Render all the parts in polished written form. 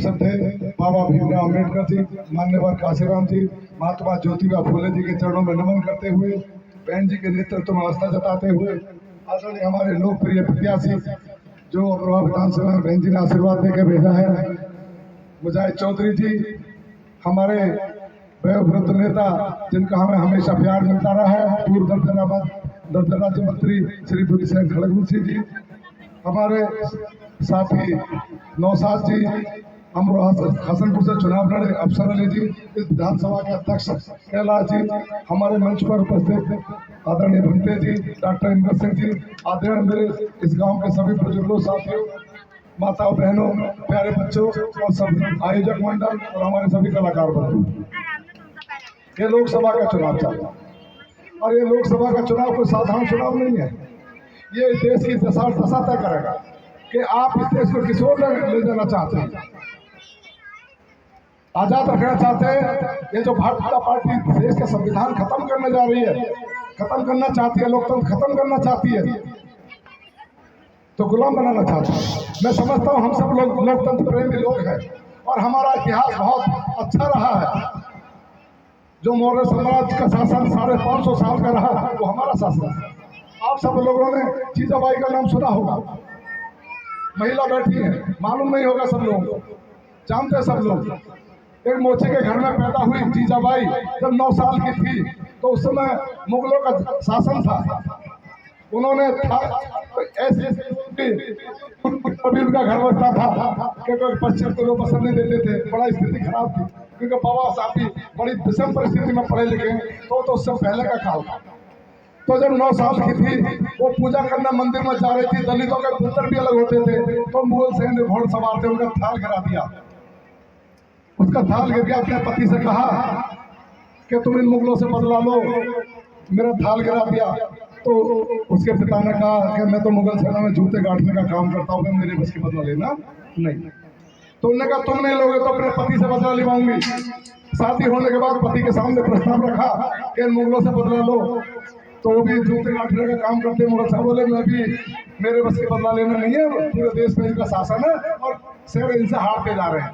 उपस्थित थे बाबा भीमराव अम्बेडकर जी, मान्यवर काशीराम जी, महात्मा ज्योतिबा फूले जी के चरणों में नमन करते हुए, बहन जी के नेतृत्व में आस्था जताते हुए, आदरणीय हमारे लोकप्रिय प्रत्याशी जो अमरोहा विधानसभा में बहन जी ने आशीर्वाद देकर भेजा है, मुजाहिद चौधरी जी, हमारे वयोवृद्ध नेता जिनका हमें हमेशा प्यार मिलता रहा है, पूर्व दर्जन राज्य मंत्री श्री बुद्धिशेखर खड़गवंशी जी, हमारे साथी नौसाद जी, अमरोहा हसनपुर से चुनाव लड़े अफसर अली जी, इस विधानसभा के अध्यक्ष कैलाश जी, हमारे मंच पर उपस्थित आदरणीय भंते जी, डॉक्टर इमरत सिंह जी, आदरणीय मेरे इस गांव के सभी बुजुर्गों, साथियों, माताओं, बहनों, प्यारे बच्चों और सब आयोजक मंडल और हमारे सभी कलाकार बंधु, ये लोकसभा का चुनाव चल रहा है और ये लोकसभा का चुनाव कोई साधारण चुनाव नहीं है। ये देश की दशा तय करेगा कि आप इस देश को किस ओर ले जाना चाहते हैं, आजाद रखना चाहते हैं। ये जो भारतीय जनता पार्टी देश का संविधान खत्म करने जा रही है, खत्म करना चाहती है, लोकतंत्र खत्म करना चाहती है, तो गुलाम बनाना चाहती है। मैं समझता हूँ हम सब लोग लोकतंत्र प्रेमी लोग हैं और हमारा इतिहास बहुत अच्छा रहा है। जो मौर्य साम्राज्य का शासन 550 साल का रहा है वो हमारा शासन है। आप सब लोगों ने जीजाबाई का नाम सुना होगा, महिला बैठी है, मालूम नहीं होगा सब लोगों को, जानते सब लोग। एक मोची के घर में पैदा हुई जीजाबाई जब 9 साल की थी तो उस समय मुगलों का शासन था। उन्होंने ऐसे उनका घर बसता था क्योंकि पश्चिम को लोग पसंद नहीं देते थे, बड़ा स्थिति खराब थी क्योंकि बाबा साहब भी बड़ी विषम परिस्थिति में पढ़े लिखे तो उससे पहले का काल था। तो जब 9 साल की थी वो पूजा करना मंदिर में जा रही थी, दलितों के पुत्र भी अलग होते थे, तो मुगल सैन्य घोड़ सवार थे, उनका थाल गिरा दिया। उसका थाल गिर गया, अपने पति से कहा कि तुम इन मुगलों से बदला लो, मेरा थाल गिरा दिया। तो उसके पिता ने कहा कि मैं तो मुगल सेना में जूते गांठने का काम करता हूँ, मेरे बस की बदला लेना नहीं। तो उन्होंने कहा तुम नहीं लोगे तो अपने पति से बदला लिवाऊंगी। शादी होने के बाद पति के सामने प्रस्ताव रखा कि इन मुगलों से बदला लो, तो वो भी जूते गांठने का काम करते। मुगल साहब बोले मैं भी, मेरे बस के बदला लेना नहीं है, पूरे देश में इनका शासन है और शहर इनसे हारते जा रहे हैं,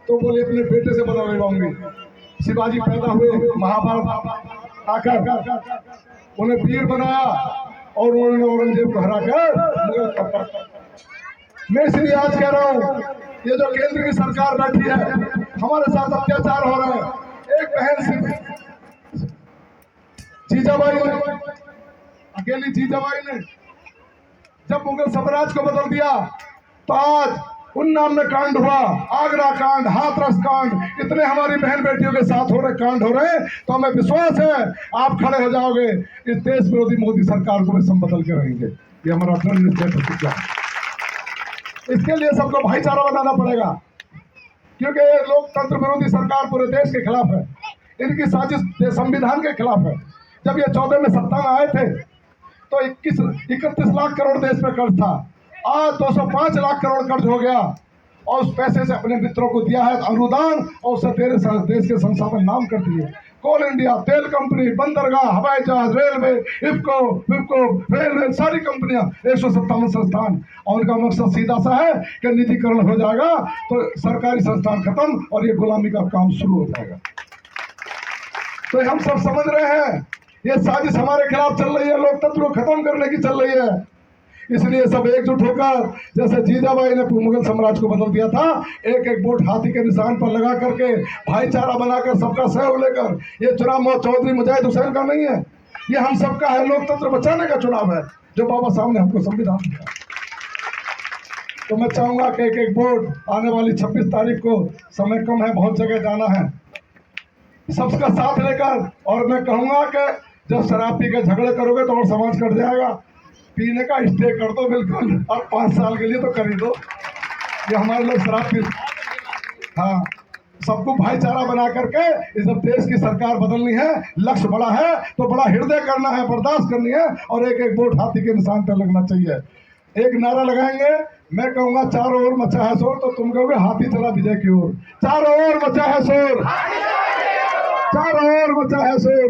तो बोले अपने बेटे से बदला लिवाऊंगी। शिवाजी पैदा हुए, महाभारत आकर उन्हें वीर बनाया और उन्होंने औरंगजेब को हरा कर। मैं इसलिए आज कह रहा हूँ ये जो केंद्र की सरकार बैठी है हमारे साथ अत्याचार हो रहे हैं। एक बहन जीजाबाई ने, अकेली जीजाबाई ने जब मुगल साम्राज्य को बदल दिया तो आज उन्नाव में कांड हुआ, आगरा कांड, हाथरस कांड, इतने हमारी बहन बेटियों के साथ हो रहे कांड हो रहे हैं, तो हमें विश्वास है आप खड़े हो जाओगे, इस देश विरोधी मोदी सरकार को भी बदल के रहेंगे। ये हमारा दृढ़ निश्चय प्रतिज्ञा है। इसके लिए सबको भाईचारा बनाना पड़ेगा क्योंकि ये लोकतंत्र विरोधी सरकार पूरे देश के खिलाफ है, इनकी साजिश संविधान के खिलाफ है। जब ये 14 में सत्ता में आए थे तो 31 लाख करोड़ देश में कर्ज था, आज 205 लाख करोड़ कर्ज हो गया और उस पैसे से अपने मित्रों को दिया है अनुदान और उससे देश के संसाधन नाम कर दिए। कोल इंडिया, तेल कंपनी, बंदरगाह, हवाई जहाज, रेलवे, इफ्को, विप्को, रेलवे, सारी कंपनियां, 157 संस्थान, और उनका मकसद सीधा सा है कि निजीकरण हो जाएगा तो सरकारी संस्थान खत्म और ये गुलामी का काम शुरू हो जाएगा। तो हम सब समझ रहे हैं ये साजिश हमारे खिलाफ चल रही है, लोकतंत्र को खत्म करने की चल रही है। इसलिए सब एकजुट होकर, जैसे जीजाबाई ने मुगल साम्राज्य को बदल दिया था, एक एक वोट हाथी के निशान पर लगा करके भाईचारा बनाकर सबका सहयोग लेकर, ये चुनाव चौधरी मुजाहिद हुसैन का नहीं है, ये हम सबका है। लोकतंत्र बचाने का चुनाव है जो बाबा साहब ने हमको संविधान दिया। तो मैं चाहूंगा कि एक एक वोट आने वाली 26 तारीख को, समय कम है, बहुत जगह जाना है, सबका साथ लेकर, और मैं कहूंगा कि जब शराब पी के झगड़े करोगे तो और समाज कट जाएगा, पीने का स्टे कर दो बिल्कुल, और 5 साल के लिए तो कर ही दो। ये हमारे लोग शराब पी, हाँ, सबको भाईचारा बना करके इस देश की सरकार बदलनी है। लक्ष्य बड़ा है तो बड़ा हृदय करना है, बर्दाश्त करनी है, और एक एक वोट हाथी के निशान पर लगना चाहिए। एक नारा लगाएंगे, मैं कहूंगा चारों ओर मचा है शोर, तो तुम कहोगे हाथी चला विजय की ओर। चारों ओर मचा है शोर, चारों ओर मचा है शोर।